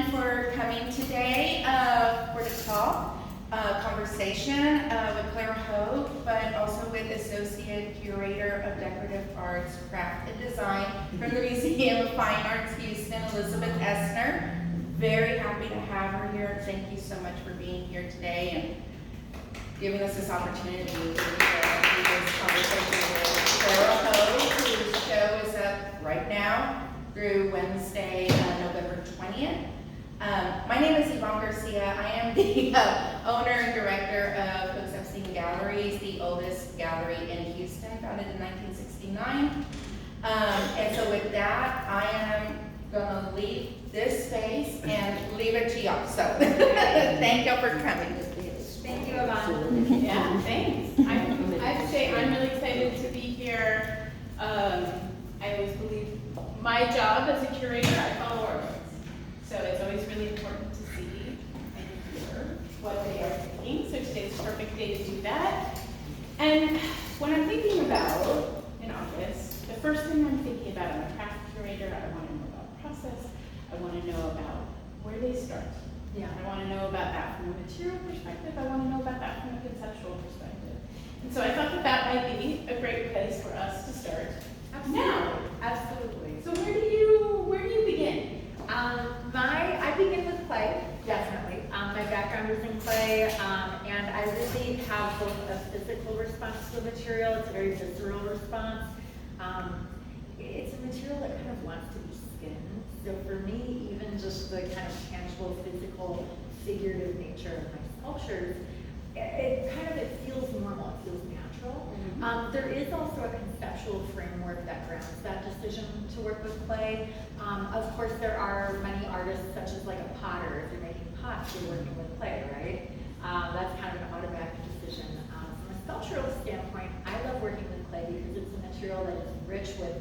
again for coming today for the talk, conversation with Clara Hoag, but also with Associate Curator of Decorative Arts, Craft and Design from the Museum of Fine Arts, Houston, Elizabeth Essner. Very happy to have her here. Thank you so much for being here today and giving us this opportunity to do this conversation with Clara Hoag, whose show is up right now through Wednesday, November 20th. My name is Yvonne Garcia. I am the owner and director of Hooks-Epstein Galleries, the oldest gallery in Houston, founded in 1969. And so with that, I am gonna leave this space and leave it to y'all. So thank y'all for coming. Thank you, Yvonne. Yeah, thanks. I have to say, I'm really excited to be here. I always believe my job as a curator, I follow artists. So it's always really important to see and hear what they are thinking. So today's a perfect day to do that. And when I'm thinking about an artist, the first thing I'm thinking about, I'm a craft curator, I want to know about process, I want to know about where they start. Yeah. I want to know about that from a material perspective, I want to know about that from a conceptual perspective. And so I thought that that might be a great place for us to start. Now, Absolutely. so where do you begin? I begin with clay, definitely. My background is in clay, and I really have both a physical response to the material. It's a very visceral response. It's a material that kind of wants to be skinned. So for me, even just the kind of tangible, physical, figurative nature of my sculptures, it feels normal. It feels natural. Mm-hmm. There is also a conceptual framework that grounds that decision to work with clay. Of course, there are many artists, such as like a potter. If you're making pots, you're working with clay, right? That's kind of an automatic decision. From a sculptural standpoint, I love working with clay because it's a material that is rich with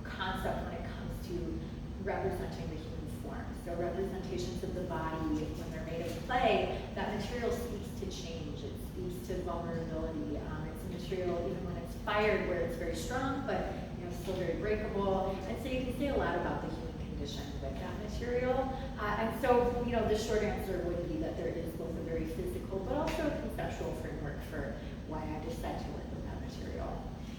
concept when it comes to representing the human form. So representations of the body, when they're made of clay, that material speaks to change. It speaks to vulnerability. It's a material, even when it's fired, where it's very strong, but still very breakable. And so you can say a lot about the human condition with that material. And so, the short answer would be that there is both a very physical, but also a conceptual framework for why I decided to work with that material.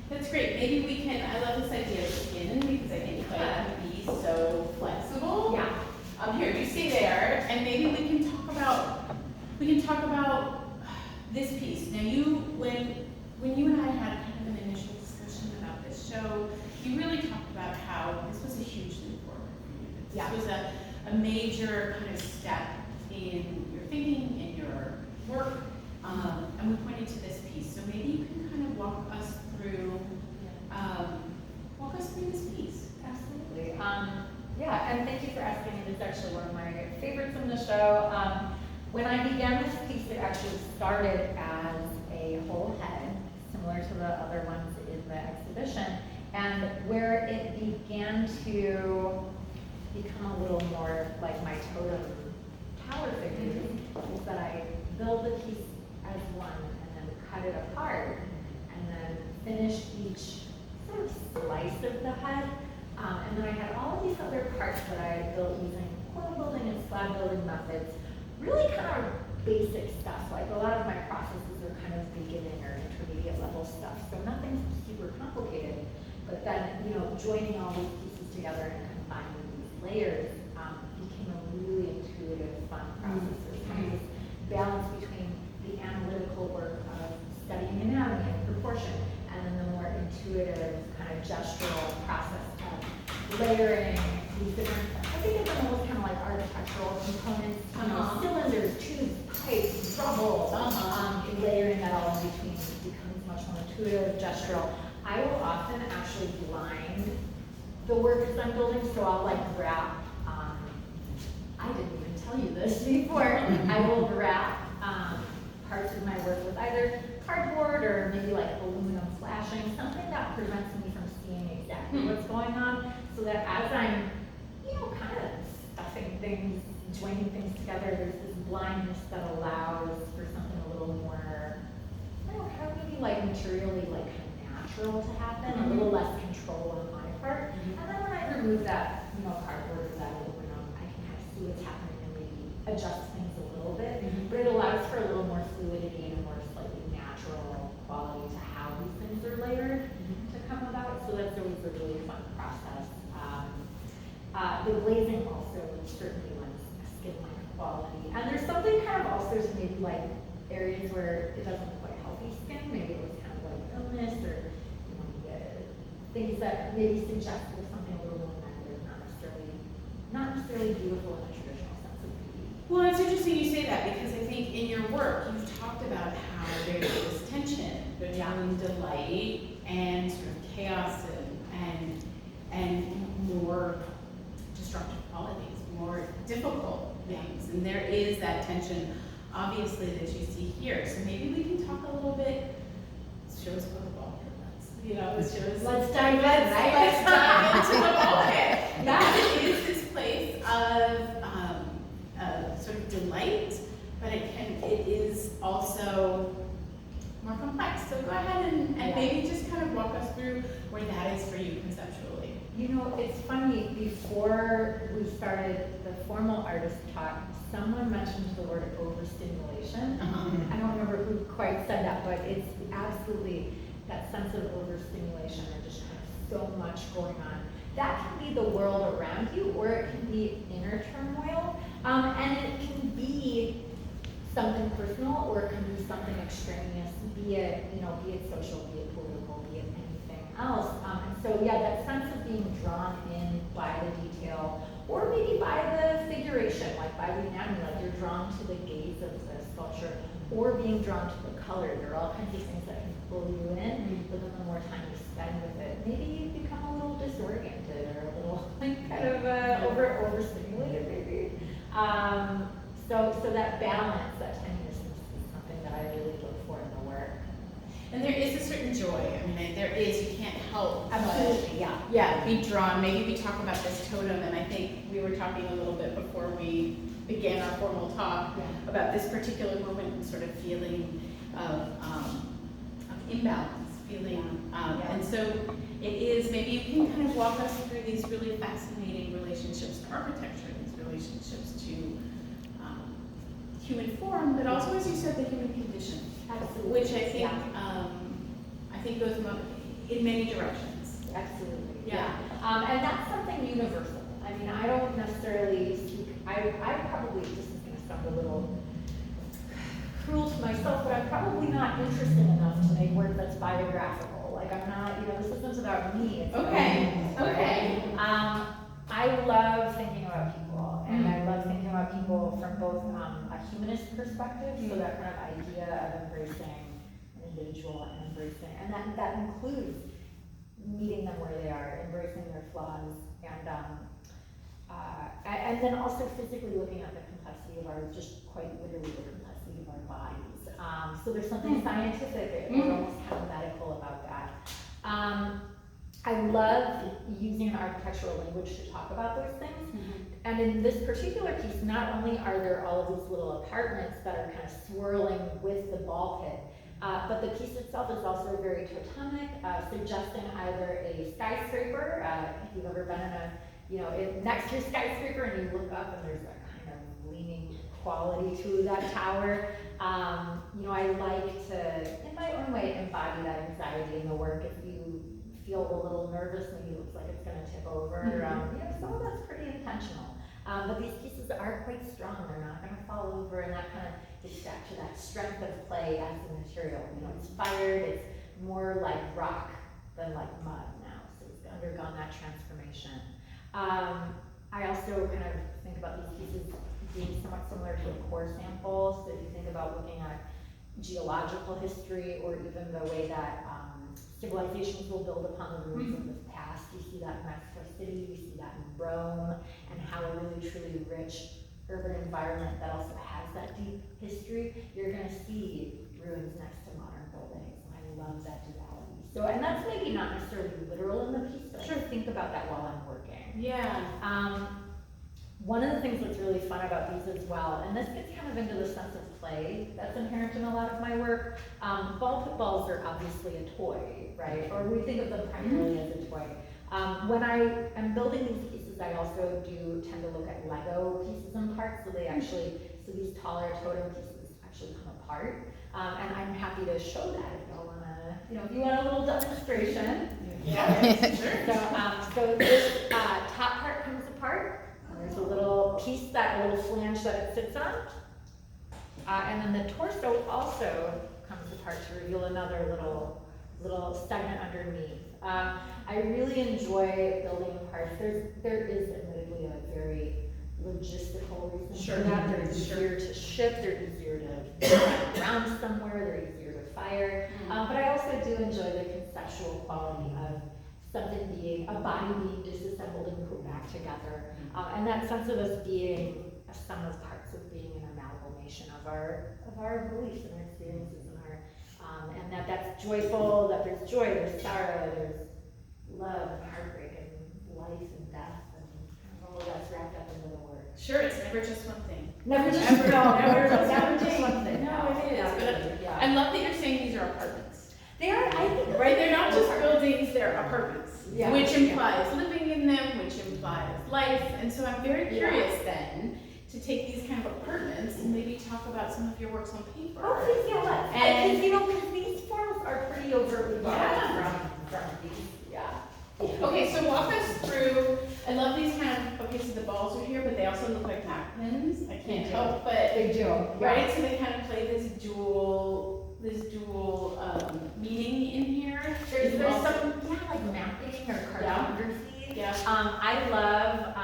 That's great. Maybe we can, I love this idea of skin because I think clay can be so flexible. Yeah. Here, you stay there, and maybe we can talk about this piece. Now when you and I had kind of an initial discussion about this show, you really talked about how this was a huge leap forward for you. This was a major kind of step in your thinking, in your work, and we pointed to this piece. So maybe you can kind of walk us through this piece. Absolutely. And thank you for asking. It is actually one of my favorites in the show. When I began this piece, it actually started as a whole head, similar to the other ones in the exhibition. And where it began to become a little more like my totem tower figure is that I build the piece as one and then cut it apart and then finish each sort of slice of the head. And then I had all of these other parts that I had built using coil building and slab building methods, really kind of basic stuff. Like a lot of my processes are kind of beginning or intermediate level stuff, so nothing super complicated. But then, joining all these pieces together and combining these layers became a really intuitive, fun process. There's kind of this balance between the analytical work of studying anatomy and proportion, and then the more intuitive kind of gestural process of layering these different, I think of them almost kind of like architectural components, cylinders, tubes, pipes, rubble, layering that all in between becomes much more intuitive, gestural. I will often actually blind the work as I'm building, so I'll wrap, I didn't even tell you this before, I will wrap parts of my work with either cardboard or maybe aluminum flashing, something that prevents me from seeing exactly what's going on, so that as I'm, kind of stuffing things, joining things together, there's this blindness that allows for something a little more, maybe materially natural to happen, a little less control on my part. And then when I remove that, cardboard or that aluminum, I can kind of see what's adjust things a little bit, but it allows for a little more fluidity and a more slightly natural quality to how these things are layered to come about. So that's always a really fun process. The glazing also certainly lends a skin-like quality. And there's something kind of also maybe like areas where it doesn't look like healthy skin, maybe it was kind of like illness or things that maybe suggest there's something a little more negative, not necessarily beautiful in the traditional sense of beauty. Well, it's interesting you say that because I think in your work you've talked about how there's this tension between delight and sort of chaos and more destructive qualities, more difficult things. And there is that tension, obviously, that you see here. So maybe we can talk a little bit, show us what the ball pit was. Let's dive in, right? Let's dive into the ball pit. Yeah, it is this place of sort of delight, but it is also more complex. So go ahead and maybe just kind of walk us through where that is for you conceptually. You know, it's funny, before we started the formal artist talk, someone mentioned the word overstimulation. I don't remember who quite said that, but it's absolutely that sense of overstimulation or just kind of so much going on. That can be the world around you, or it can be inner turmoil, and it can be something personal, or it can be something extraneous, be it social, be it political, be it anything else. And so yeah, that sense of being drawn in by the detail, or maybe by the figuration, like by the anatomy, like you're drawn to the gaze of the sculpture, or being drawn to the color. There are all kinds of things that can pull you in, but then the more time you spend with it, maybe you become a little disoriented or a little like kind of overstimulated maybe. So that balance, that tenuousness is something that I really look for in the work. And there is a certain joy. I mean, there is, you can't help Absolutely, but, yeah, be drawn. Maybe we talk about this totem, and I think we were talking a little bit before we began our formal talk about this particular moment and sort of feeling of imbalance, and so it is, maybe you can kind of walk us through these really fascinating relationships to architecture, these relationships to human form, but also, as you said, the human condition. Absolutely. Which I think goes in many directions. Absolutely. Yeah. And that's something universal. I mean, I don't necessarily speak, I probably, this is going to sound a little cruel to myself, but I'm probably not interested enough to make work that's biographical. Like I'm not, this isn't about me. It's Okay. about me, Okay. right? I love thinking about people, and I love thinking about people from both a humanist perspective, so that kind of idea of embracing an individual and embracing, and that includes meeting them where they are, embracing their flaws, and then also physically looking at the complexity of just quite literally the complexity of our bodies. So there's something scientific or almost kind of medical about that. I love using an architectural language to talk about those things. And in this particular piece, not only are there all of these little apartments that are kind of swirling with the ball pit, but the piece itself is also very totemic, suggesting either a skyscraper, if you've ever been next to a skyscraper and you look up and there's that kind of leaning quality to that tower. I like to, in my own way, embody that anxiety in the work. If you feel a little nervous, maybe it looks like it's going to tip over. Some of that's pretty intentional. But these pieces are quite strong. They're not going to fall over, and that kind of gets back to that strength of clay as the material. It's fired. It's more like rock than like mud now. So it's undergone that transformation. I also kind of think about these pieces being somewhat similar to a core sample. So if you think about looking at geological history, or even the way that civilizations will build upon the ruins of the past. You see that in Mexico City, you see that in Rome, and how a really truly rich urban environment that also has that deep history, you're going to see ruins next to modern buildings. And I love that duality. So, and that's maybe not necessarily literal in the piece, but I think about that while I'm working. Yeah. One of the things that's really fun about these as well, and this gets kind of into the sense of play that's inherent in a lot of my work. Ball pit balls are obviously a toy, right? Or we think of them primarily as a toy. When I am building these pieces, pieces, I also do tend to look at Lego pieces and parts, so they actually, so these taller totem pieces actually come apart. And I'm happy to show that if y'all wanna, if you want a little demonstration. Yeah, sure. So this top part comes apart, and there's a little piece, a little flange that it sits on. And then the torso also comes apart to reveal another little segment underneath. I really enjoy building parts. There is admittedly a very logistical reason for that. They're easier to ship, they're easier to get around somewhere, they're easier to fire. But I also do enjoy the conceptual quality of something a body being disassembled and put back together. And that sense of us being a sum of parts, of being an amalgamation of our beliefs and our experiences and that's joyful, that there's joy, there's sorrow, there's love and heartbreak and life and death and all of that's wrapped up into the word. Sure, it's never just one thing. Never just one thing. No, it is. But Yeah. I love that you're saying these are apartments. They are, I think. Right, they're not just buildings, they're apartments. Yeah. Which implies living in them, which implies life. And so I'm very curious then to take these kind of apartments and maybe talk about some of your works on paper. Oh, please, yeah, let's. And because these forms are pretty overtly borrowed from these. Yeah. okay, so walk us through, I love these kind of, okay, so the balls are here, but they also look like map pins. I can't help but, They do. right? So they kind of play this dual meaning in here. There's some, like mapping or cartography. Yeah. I love,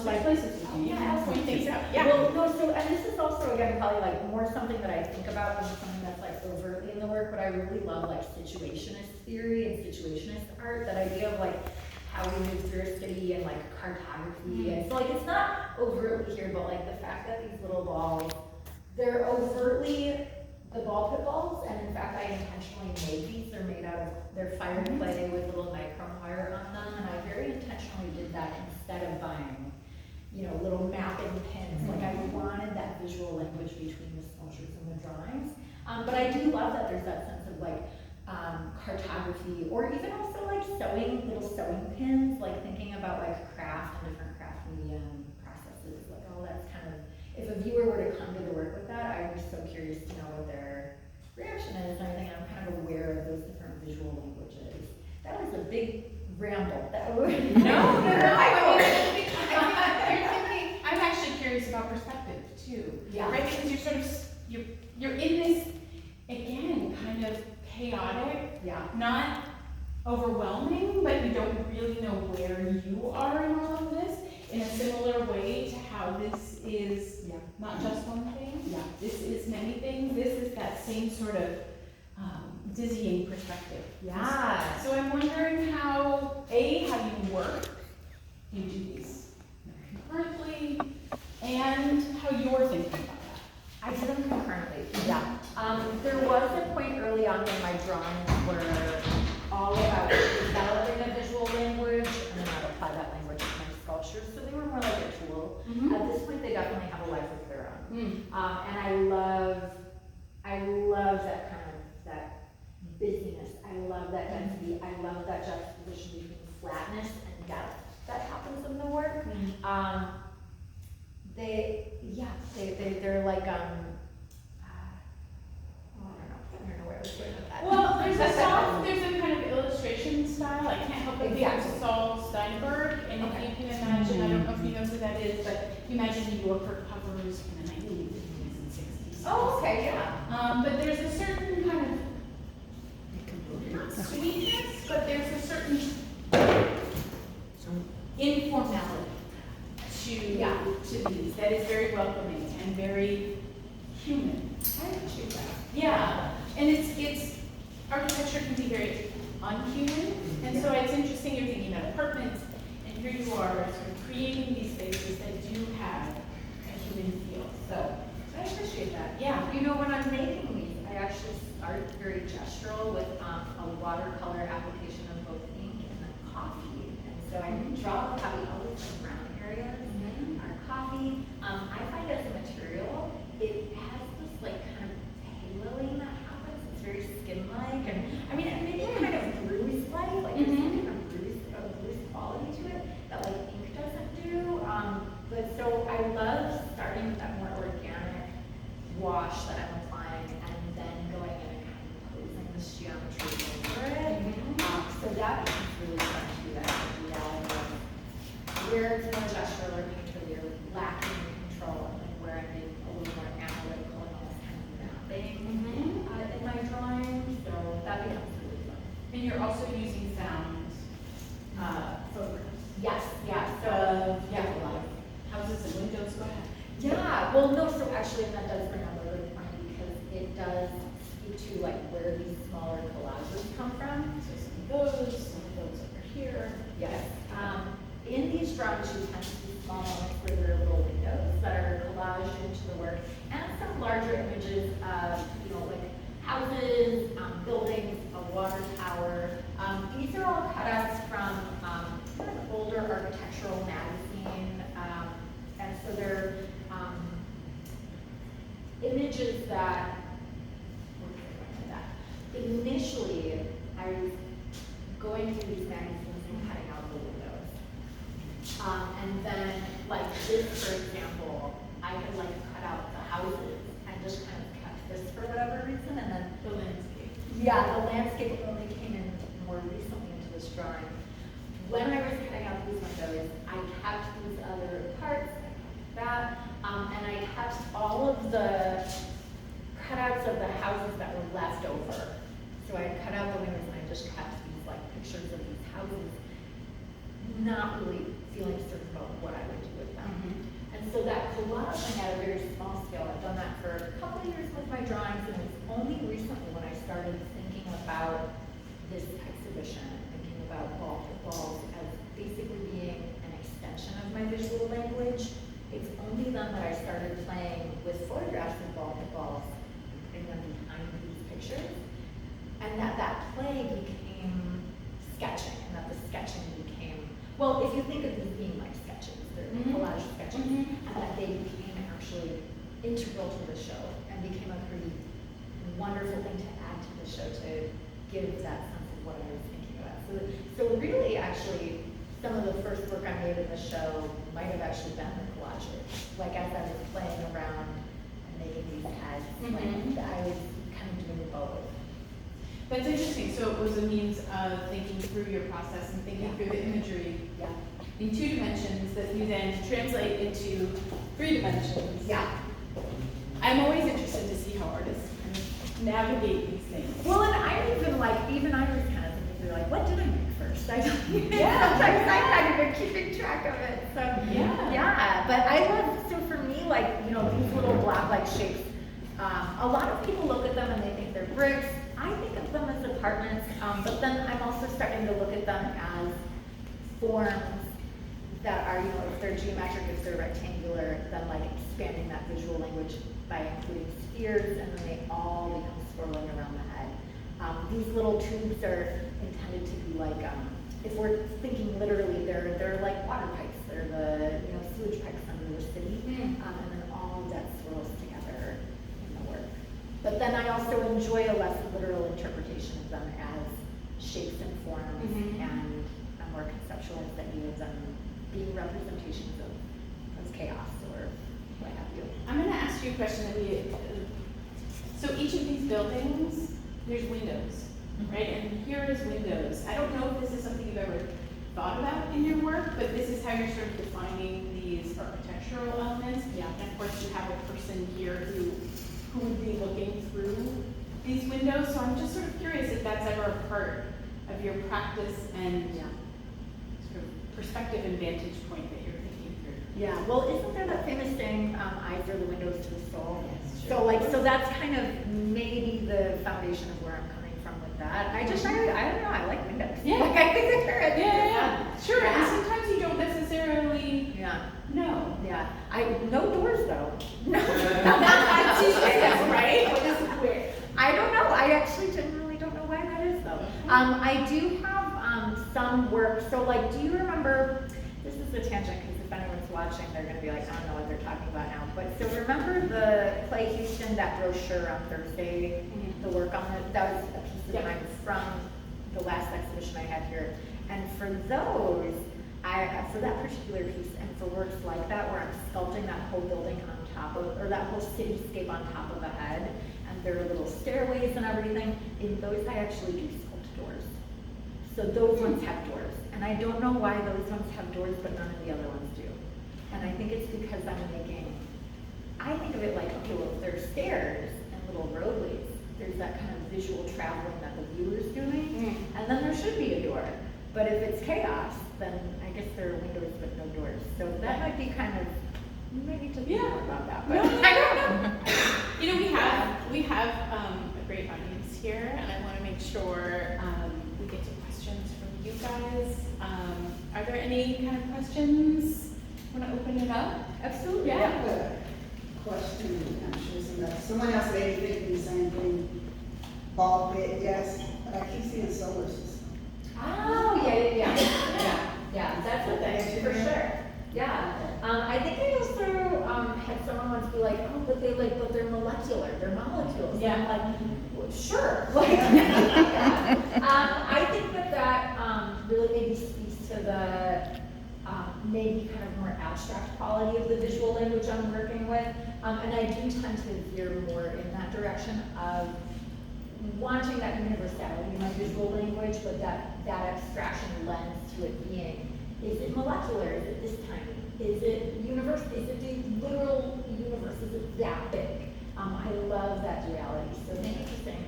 Like places you can point things out. Yeah. Well, no, so, and this is also, again, probably like more something that I think about than something that's like overtly in the work, but I really love like situationist theory and situationist art, that idea of like how we move through a city and like cartography. And so like, it's not overtly here, but like the fact that these little balls, they're overtly the ball pit balls, and in fact, I intentionally made these. They're fired clay with little micron wire on them, and I very intentionally did that instead of buying, little mapping pins. Like I wanted that visual language between the sculptures and the drawings. But I do love that there's that sense of like cartography, or even also like little sewing pins, like thinking about like craft and different craft medium processes. Like, oh, that's kind of, if a viewer were to come to the work with that, I would be so curious to know what their reaction is and everything. I'm kind of aware of those different visual languages. That was a big ramble. I'm actually curious about perspective too. Yeah. Right, because you're sort of, you're in this, again, kind of chaotic, not overwhelming, but you don't really know where you are in all of this, in a similar way to how this is not just one thing. Yeah. This is many things. This is that same sort of dizzying perspective. Yeah. So I'm wondering how you work, you do these concurrently, and how you're thinking about that. I do them concurrently, yeah. There was a point early on when my drawings were all about developing a visual language, and then I'd apply that language to my sculptures, so they were more like a tool. At this point, they definitely have a life of their own. And I love that kind of, that busyness. I love that density. I love that juxtaposition between flatness and depth that happens in the work. They're like, I don't know where I was going with that. Well, there's a kind of illustration style. I can't help but think of Saul Steinberg, and if you can imagine, I don't know if you know who that is, but if you imagine New Yorker covers in the 1950s and 60s. Oh, okay, yeah. But there's a certain kind of, not sweetness, but there's a certain informality to these that is very welcoming and very human. I appreciate that. Yeah, and it's architecture can be very unhuman, and so it's interesting you're thinking about apartments, and here you are sort of creating these spaces that do have a human feel. So I appreciate that. yeah, When I'm making these, I actually start very gestural with a watercolor application of both ink and then coffee. And so I draw the coffee always in brown areas. Our coffee, I find as a material, it has this like kind of haloing that happens. It's very skin-like, and I mean, and maybe kind of bruise-like, like there's some kind of bruise quality to it. where it's more gestural or painterly or lacking control, and where I'm being a little more analytical and almost kind of mapping in my drawing. So that becomes really fun. And you're also using sound photographs. Yes, yeah. So Yeah, a lot of houses and windows, go ahead. yeah, well, no, so actually, and that does bring up a good point because it does speak to like where these smaller collages come from. So some of those over here. Yes. In these drawings, you tend to see small moments where there are little windows that are collaged into the work, and some larger images of, you know, like houses, buildings, a water tower. These are all cutouts from kind of older architectural magazine, and so they're images that, initially, I was going through these magazines and cutting out the windows. And then, like this, for example, I had like cut out the houses and just kind of kept this for whatever reason, and then The landscape. yeah, the landscape only came in more recently into this drawing. When I was cutting out these windows, I kept these other parts, I kept that, and I kept all of the cutouts of the houses that were left over. So I cut out the windows and I just kept these like pictures of these houses, not really feeling certain about what I would do with them. And so that collaging at a very small scale, I've done that for a couple of years with my drawings, and it was only recently when I started thinking about this exhibition, thinking about balls as basically being an extension of my visual language. It's only then that I started playing with photographs of balls, putting them behind these pictures, and that play became sketching, and that the sketching became, well, if you think of these being like sketches, they're collage sketches, and that they became actually integral to the show and became a pretty wonderful thing to add to the show to give that sense of what I was thinking about. So really, actually, some of the first work I made in the show might have actually been the collages. Like as I was playing around and making these heads, like I was kind of doing both. That's interesting. So it was a means of thinking through your process and thinking through the imagery Yeah. in 2 dimensions that you then translate into 3 dimensions. Yeah. I'm always interested to see how artists kind of navigate these things. Well, and I was kind of thinking through like, what did I make first? I don't Yeah. sometimes I'm not even keeping track of it. So Yeah. but I love, so for me, like, you know, these little block-like shapes, a lot of people look at them and they think they're bricks. I think of them as apartments, but then I'm also starting to look at them as forms that are, you know, if they're geometric, if they're rectangular, then like expanding that visual language by including spheres, and then they all become swirling around the head. These little tubes are intended to be like, if we're thinking literally, they're like water pipes. They're the, you know, sewage pipes under the city, and then all that swirls together in the work. But then I also enjoy a less literal interpretation of them as shapes and forms, and a more conceptualized idea of them being representations of chaos or what have you. I'm going to ask you a question that so each of these buildings, there's windows, right? And here is windows. I don't know if this is something you've ever thought about in your work, but this is how you're sort of defining these architectural elements. Yeah. And of course, you have a person here who would be looking through these windows. So I'm just sort of curious if that's ever a part of your practice and sort of perspective and vantage point that you're thinking through. Yeah, well, isn't there that famous saying, eyes are the windows to the soul? Yes, So sure. like, so that's kind of maybe the foundation of where I'm coming from with that. I don't know, I like windows. Yeah. Like, I think they're Sure. Yeah. And sometimes you don't necessarily Yeah, know. yeah. No doors though. No. That's usually right? What is weird? I don't know. I actually genuinely don't know why that is though. I do have some work. So like, do you remember? This is a tangent because if anyone's watching, they're going to be like, I don't know what they're talking about now. But so remember the Play Houston, that brochure on Thursday, the work on it. That was a piece of mine from the last exhibition I had here. And for those, for that particular piece, and for works like that, where I'm sculpting that whole building on top of, or that whole cityscape on top of a head, and there are little stairways and everything, in those I actually do sculpt doors. So those ones have doors. And I don't know why those ones have doors, but none of the other ones do. And I think it's because I think of it like, okay, well, if there's stairs and little roadways, there's that kind of visual traveling that the viewer's doing, and then there should be a door. But if it's chaos, then I guess there are windows but no doors. So that might be kind of, maybe to think more about that. But I don't know. You know, we have a great audience here, and I want to make sure we get to questions from you guys. Are there any kind of questions? Want to open it up? absolutely, I yeah. have a question, I'm sure someone else may be thinking the same thing. Ball pit, yes, but I keep seeing solar system. Oh, yeah, that's a thing, for sure. Yeah, I think I also, had someone once be like, oh, but they're molecular, they're molecules. Yeah. And I'm like, well, sure. Like, yeah. I think that really maybe speaks to the, maybe kind of more abstract quality of the visual language I'm working with. And I do tend to veer more in that direction of wanting that universality in my visual language, but that abstraction lens to it being, is it molecular, is it this tiny? Is it universe, is it the literal universe, is it that big? I love that duality, so thank you for saying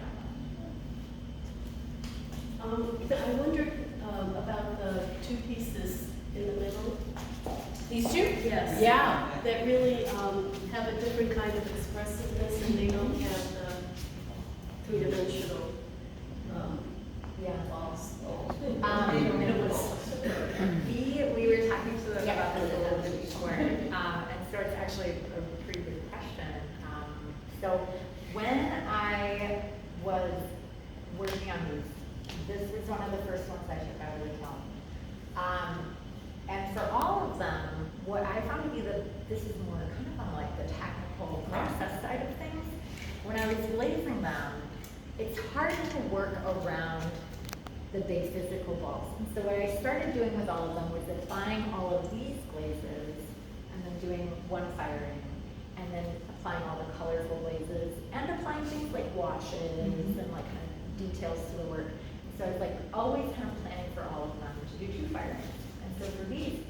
that. I wondered about the two pieces in the middle. These two? Yes. Yeah. That really have a different kind of expressiveness, and they don't have the three-dimensional walls. We were talking to them about this a little bit before, and so it's actually a pretty good question. So when I was working on these, this was one of the first ones I took out of the film. And for all of them, what I found to be this is more kind of on like the technical process side of things. When I was glazing them, it's hard to work around the big physical balls. And so what I started doing with all of them was applying all of these glazes and then doing one firing and then applying all the colorful glazes and applying things like washes and like kind of details to the work. And so I was like always kind of planning for all of them to do two firings. And so for these,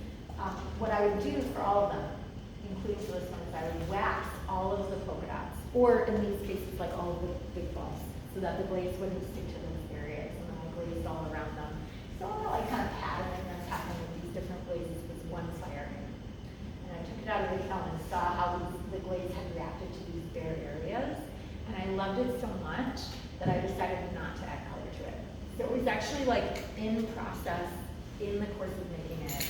what I would do for all of them, including for this one, is I would wax all of the polka dots, or in these cases, like all of the big balls, so that the glaze wouldn't stick to those areas, and then I glazed all around them. So all that like kind of patterning that's happening with these different glazes was one firing. And I took it out of the kiln and saw how the glaze had reacted to these bare areas, and I loved it so much that I decided not to add color to it. So it was actually like in process, in the course of making it,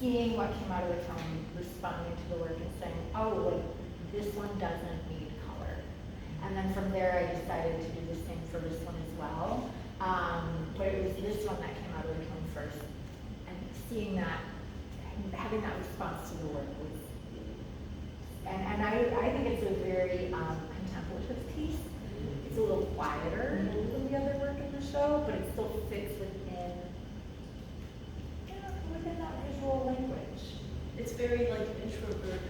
seeing what came out of the kiln, responding to the work and saying, oh, like this one doesn't need color. And then from there, I decided to do the same for this one as well. But it was this one that came out of the kiln first. And seeing that, having that response to the work was, and I think it's a very contemplative piece. It's a little quieter than the other work in the show, but it still fits within that visual language. It's very like introverted.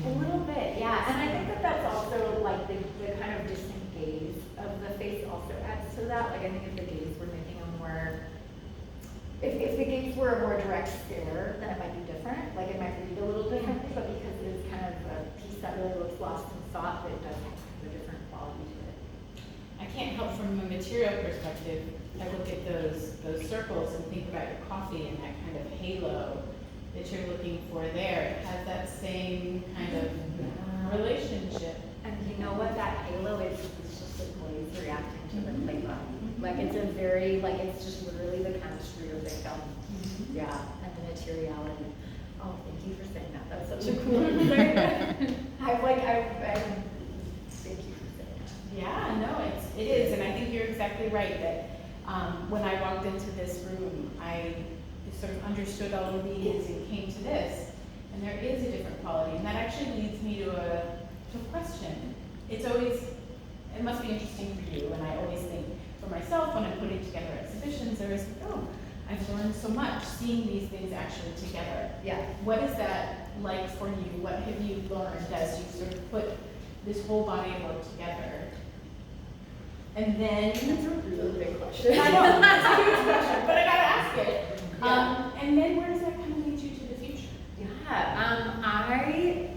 A little bit, yeah. And I think that that's also like the kind of distant gaze of the face also adds to that. Like I think if the gaze were making a more, if the gaze were a more direct stare, then it might be different. Like it might read a little differently, but because it is kind of a piece that really looks lost in thought, it does have kind of a different quality to it. I can't help from a material perspective. I look at those circles and think about your coffee and that kind of halo that you're looking for there. It has that same kind of relationship. And you know what that halo is? It's just the glaze reacting to the plate body. Like it's a very, like it's just literally the chemistry of the film. Yeah, and the materiality. Oh, thank you for saying that. That's such a cool insight. Thank you for saying that. Yeah, no, it is, and I think you're exactly right that when I walked into this room, I sort of understood all of these and came to this, and there is a different quality, and that actually leads me to a question. It's always, it must be interesting for you, and I always think for myself when I'm putting together exhibitions, there is, oh, I've learned so much seeing these things actually together. Yeah. What is that like for you? What have you learned as you sort of put this whole body of work together? And then, That's a really big question. I know, it's a huge question, but I gotta ask it. Yeah. And then where does that kind of lead you to the future? yeah, I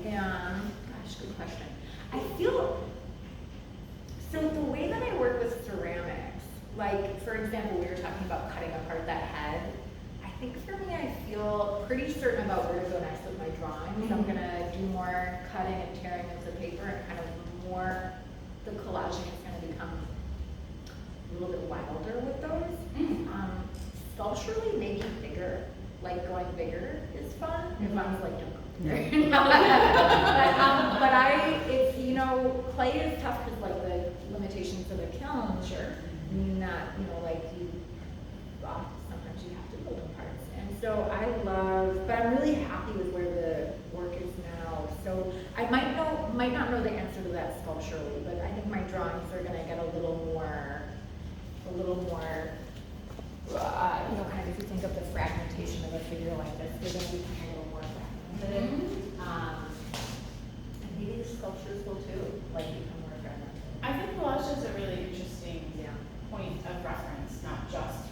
am, gosh, good question. I feel, so the way that I work with ceramics, like, for example, we were talking about cutting apart that head. I think for me, I feel pretty certain about where to go next with my drawings. I'm gonna do more cutting and tearing of the paper and kind of more, the collaging is gonna become a little bit wilder with those. Sculpturally making bigger, like going bigger is fun. If I was like, but it's, you know, clay is tough because like the limitations of the kiln, sure, mean that, you know, like sometimes you have to build in parts. And so I love, but I'm really happy with where the work is now. So I might not know the answer to that sculpturally, but I think my drawings are gonna get a little more, you know, kind of if you think of the fragmentation of a figure like this, they're going to be kind of a little more fragmented. And maybe the sculptures will too, like become more fragmented. I think collage is a really interesting Yeah. point of reference, not just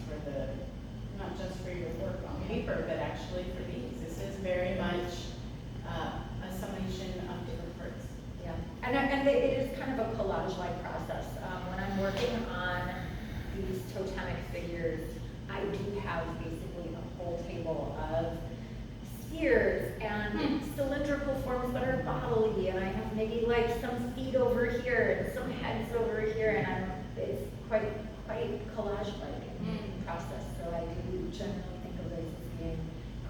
for your work on paper, but actually for these. This is very much a summation of different parts. Yeah, and it is kind of a collage-like process. When I'm working on these totemic figures, I do have basically a whole table of spheres and cylindrical forms that are bodily, and I have maybe like some feet over here and some heads over here, and it's quite collage-like in process. So I do generally think of those as being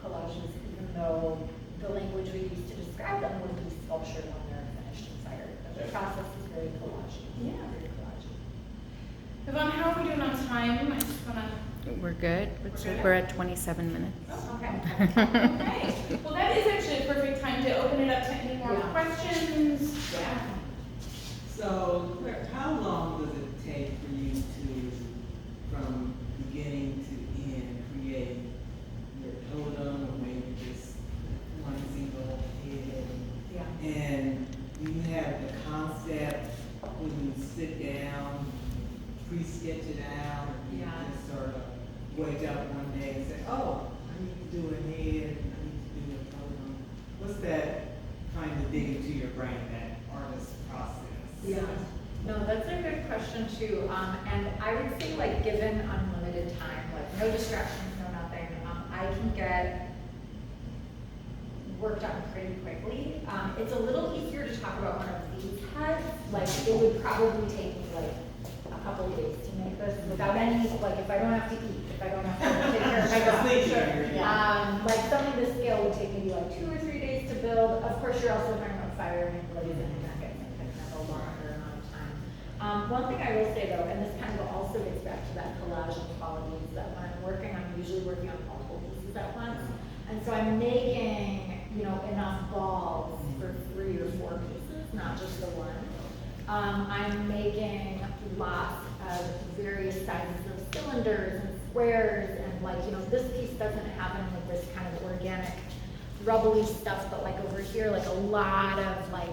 collages, even though the language we use to describe them would be sculpture when they're finished and fired. But the process is very collage. Yeah. Very collage. Yvonne, how are we doing on time? I just wanna. We're good. good? We're at 27 minutes. Oh, okay. Okay. Well, that is actually a perfect time to open it up to any more Yeah. questions. Yeah. So, Claire, how long does it take for you to, from beginning to end, create your totem or maybe just one single head? Yeah. And do you have the concept when you sit down, pre-sketch it out, or you Yeah. just sort of wake up one day and say, oh, I need to do a head, I need to do a totem? What's that kind of dig into your brain, that artist process? Yeah, no, that's a good question too. And I would say like given unlimited time, like no distractions, no nothing, I can get work done pretty quickly. It's a little easier to talk about one of these heads. Like it would probably take me like a couple of days to make this without any, like if I don't have to eat, if I don't have to take care of my dog. Like something this scale would take maybe like 2 or 3 days to build. Of course, you're also talking about firing and blazing and that gets a longer amount of time. One thing I will say though, and this kind of also gets back to that collage quality, is that when I'm working, I'm usually working on multiple pieces at once. And so I'm making, you know, enough balls for 3 or 4 pieces, not just the one. I'm making lots of various sizes of cylinders and squares, and like, you know, this piece doesn't have any of this kind of organic rubbly stuff, but like over here, like a lot of like,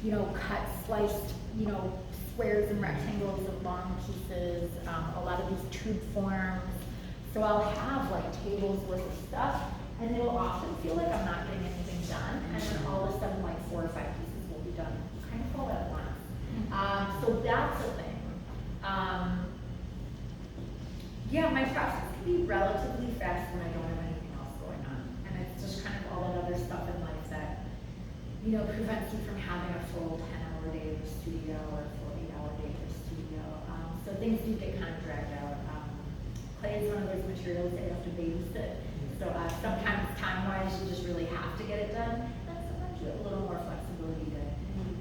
you know, cut, sliced, you know, squares and rectangles of long pieces, a lot of these tube forms. So I'll have like tables worth of stuff, and it'll often feel like I'm not getting anything done, and then all of a sudden like 4 or 5 pieces will be done kind of all at once. So that's a thing. Yeah, my process can be relatively fast when I don't have anything else going on, and it's just kind of all that other stuff in life that, you know, prevents you from having a full 10-hour day of studio or a full 8-hour day of studio. So things do get kind of dragged out. Clay is one of those materials that you have to babysit. So sometimes time-wise, you just really have to get it done. And sometimes you have a little more flexibility to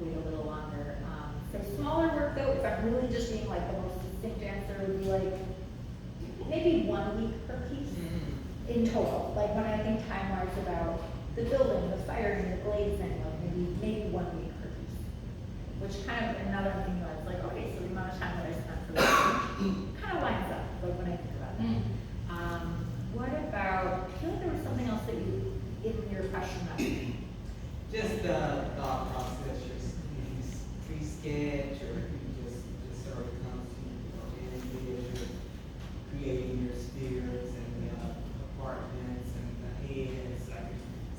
wait a little longer. So smaller work though, if I'm really just being like the most distinct answer would be like maybe 1 week per piece in total. Like when I think time-wise about the building, the firing, the glazing, like maybe 1 week per piece. Which kind of another thing that's like, okay, so the amount of time that I spent for this kind of lines up, like when I think about that. What about, I feel like there was something else that you, in your question that Just the thought process, your pre-sketch, or you just sort of comes to you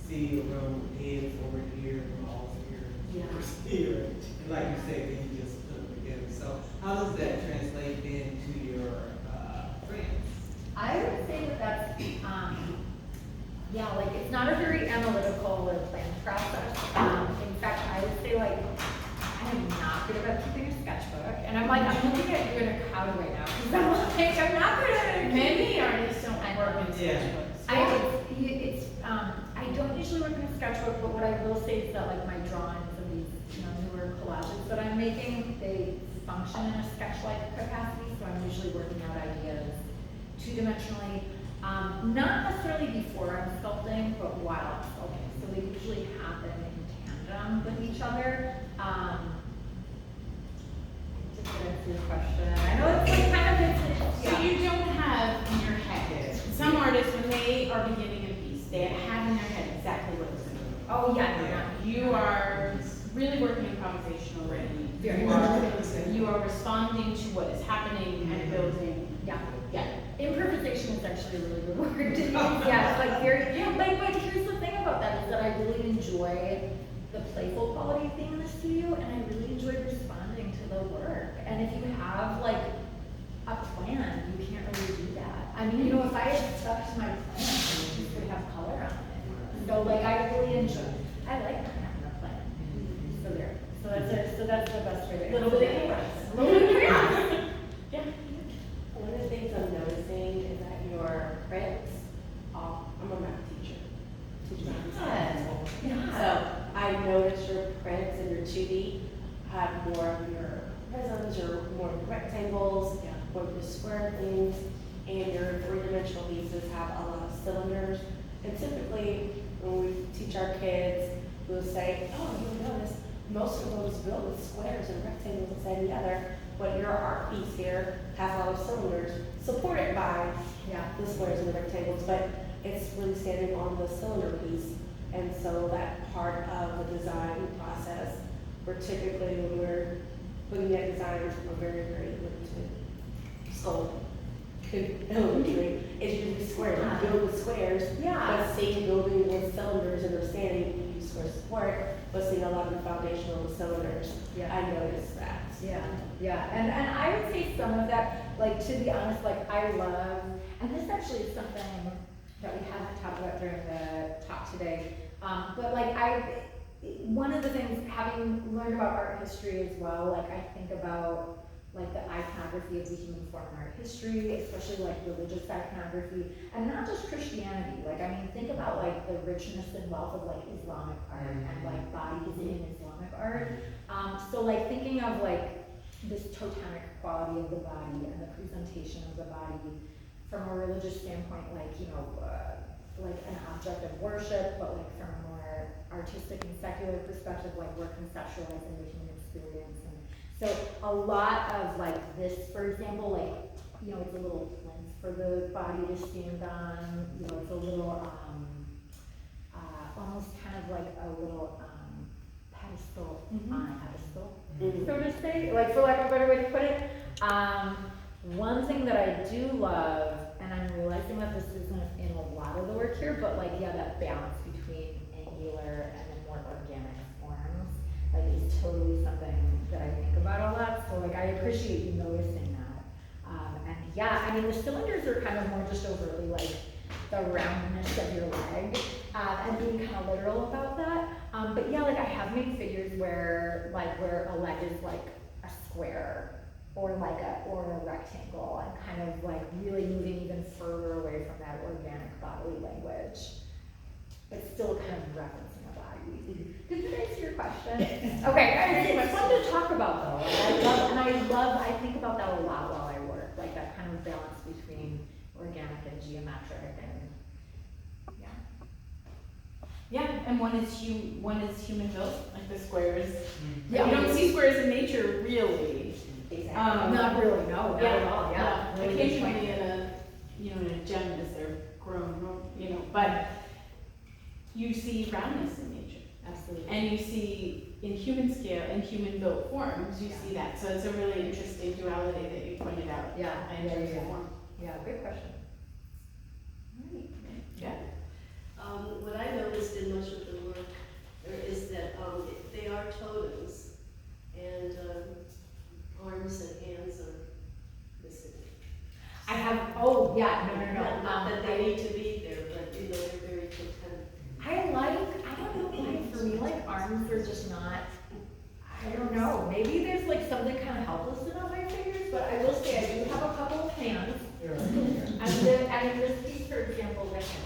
see a room with heads over here, walls here, doors here, and like you said, then you just put them together. So how does that translate into your friends? I would say that that's, yeah, like, it's not a very analytical or planned process. In fact, I would say, like, I am not good about keeping a sketchbook, and I'm looking at you in a crowd right now, because I'm not good at it. Many artists don't work in sketchbooks. I don't usually work in a sketchbook, but what I will say is that, like, my drawings and these, newer collages that I'm making, they function in a sketch-like capacity, so I'm usually working out ideas two-dimensionally, not necessarily before I'm sculpting, but while I'm sculpting. So they usually happen in tandem with each other. Just to answer your question, I know it's like kind of, So you don't have in your head, some artists, when they are beginning a piece, they have in their head exactly what it's going to be. Oh, yeah. You are really working improvisationally. Very You are responding to what is happening and building. Yeah. Improvisation is actually a really good word to use. Yeah, it's like very, but here's the thing about that is that I really enjoy the playful quality of being in the studio, and I really enjoy responding to the work. And if you have like a plan, you can't really do that. I mean, if I had stuck to my plan, it just would have color on it. So like, I really enjoy, I like having a plan. So there. So that's the best way to answer. Little bit of chaos. A little bit of chaos. Yeah. One of the things I'm noticing is that your prints, I'm a math teacher. Teach math. So I noticed your prints and your 2D have more of your prisms or more of the rectangles, more of the square things, and your three-dimensional pieces have a lot of cylinders. And typically, when we teach our kids, we'll say, oh, you'll notice most of those built with squares and rectangles and that and the other. But your art piece here has a lot of cylinders supported by the squares and the rectangles, but it's really standing on the cylinder piece. And so that part of the design process, where typically when we're looking at designs from a very, very limited scope, elementary, it's usually squares. You build with squares, but seeing building with cylinders and they're standing, you use square support, but seeing a lot of the foundational cylinders, I noticed that. And I would say some of that, like, to be honest, like, I love, and this actually is something that we haven't talked about during the talk today, but like, one of the things, having learned about art history as well, like, I think about like the iconography of the human form in art history, especially like religious iconography, and not just Christianity. Like, I mean, think about like the richness and wealth of like Islamic art and like bodies in Islamic art. So like thinking of like this totemic quality of the body and the presentation of the body from a religious standpoint, like, like an object of worship, but like from a more artistic and secular perspective, like we're conceptualizing the human experience. So a lot of like this, for example, like, it's a little plinth for the body to stand on, it's a little, almost kind of like a little pedestal on a pedestal, so to say, like for lack of a better way to put it. One thing that I do love, and I'm realizing that this isn't in a lot of the work here, but like, that balance between angular and then more organic forms, like is totally something that I think about a lot. So like, I appreciate you noticing that. I mean, the cylinders are kind of more just overtly like the roundness of your leg, and being kind of literal about that. But yeah, like I have made figures where a leg is like a square or a rectangle, and kind of like really moving even further away from that organic bodily language, but still kind of referencing a body. Did that answer your question? Okay, it's fun to talk about though. I think about that a lot while I work, like that kind of balance between organic and geometric, and and one is human built, like the squares. Yeah. You don't see squares in nature really. Exactly. not really, no, not at all, No. Really Occasionally in a gem as they're grown, but you see roundness in nature. absolutely. And you see in human scale, in human built forms, you see that. So it's a really interesting duality that you pointed out. In terms of form. Yeah, great question. Yeah. What I noticed in much yeah, no. Not that they need to be there, but you know, they're very content. I don't know why, for me, like, arms are just not, I don't know, maybe there's like something kind of helpless about my fingers, but I will say I do have a couple of hands. And in this piece, for example, the hand.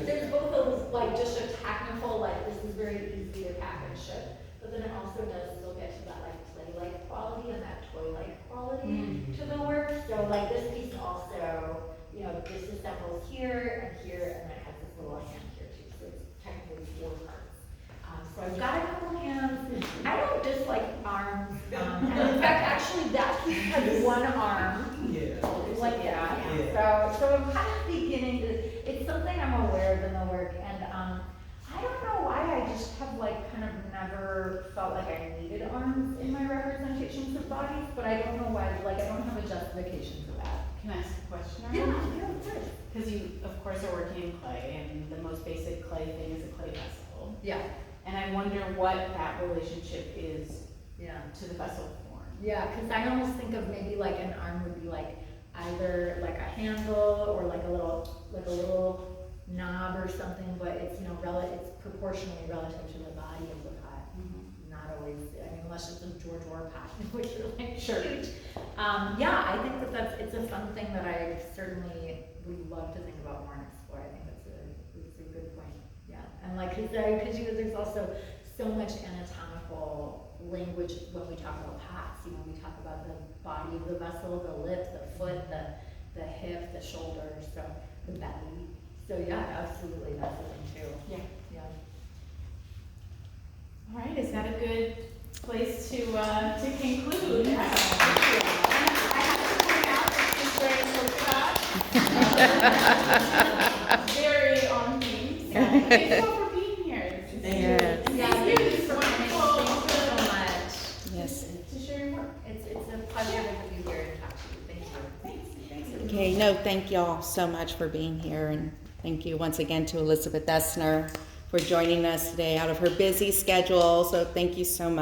There's both of, like, just a technical, like, this is very easy to package ship, but then it also does still get to that, like, play-like quality and that toy-like quality to the work. So, like, this piece also, you know, this assembles here, and then it has this little hand here too, so it's technically 4 parts. So I've got a couple hands. I don't dislike arms, and in fact, actually, that piece has 1 arm. Yeah. Like that, Yeah. so I'm kind of beginning to, it's something I'm aware of in the work, and, I don't know why, I just have like kind of never felt like I needed arms in my representations of bodies, but I don't know why, like, I don't have a justification for that. Can I ask a question? Yeah, of course. Because you, of course, are working in clay, and the most basic clay thing is a clay vessel. Yeah, And I wonder what that relationship is yeah. to the vessel form. Yeah, because I almost think of maybe like an arm would be like either like a handle or like a little knob or something, but it's, you know, it's proportionally relative to the body of the pot. Not always, I mean, unless it's a George Orr pot, which are like huge. Yeah, I think it's a fun thing that I certainly would love to think about more and explore. I think it's a good point. Yeah, and like, because there's also so much anatomical language when we talk about pots. You know, we talk about the body of the vessel, the lip, the foot, the hip, the shoulder, so the belly. So yeah, absolutely, that's the thing too. Yeah. Yeah. All right, is that a good place to conclude? Yeah. I have to point out that she's wearing polka dots. Very on theme. Thank you all for being here. This is Yes. Yeah, thank you for coming. Thank you so much. Yes. to share your work. It's a pleasure to be here and talk to you. Thank you. Thanks. Okay, no, thank y'all so much for being here, and thank you once again to Elizabeth Essner for joining us today out of her busy schedule. So thank you so much.